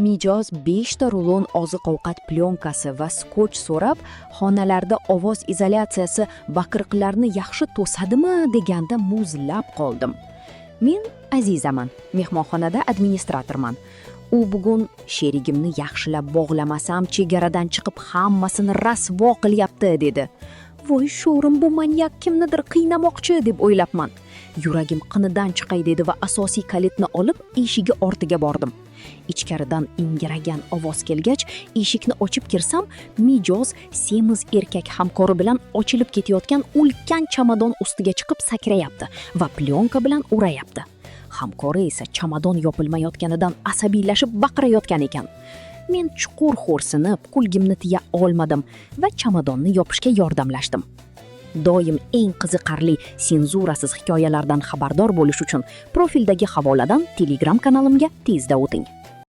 Mijoz 5 ta rulon oziq-ovqat plyonkasi va skoch so'rab, xonalarda ovoz izolyatsiyasi baqiriqlarni yaxshi to'sadimi deganda muzlab qoldim. Men Azizaman, mehmonxonada administratorman. U bugun sherigimni yaxshilab bog'lamasam chegaradan chiqib hammasini rasvo qilyapti dedi. Voy sho'rim, bu manyak kimnidir qiynamoqchi deb o'ylabman. Yuragim qinidan chiqay dedi va asosiy kalitni olib eshigi ortiga bordim. Ichkaridan ingiragan ovoz kelgach, eshikni ochib kirsam, Mijoz semiz erkak hamkori bilan ochilib ketayotgan ulkan chamadon ustiga chiqib sakrayapti va plyonka bilan urayapti. Hamkori esa chamadon yopilmayotganidan asabiylashib baqirayotgan ekan. Men chuqur xo'rsinib, kulgimni tiya olmadim va chamadonni yopishga yordamlashdim. Doim eng qiziqarli senzurasiz hikoyalardan xabardor bo'lish uchun profildagi havoladan Telegram kanalimga tezda o'ting.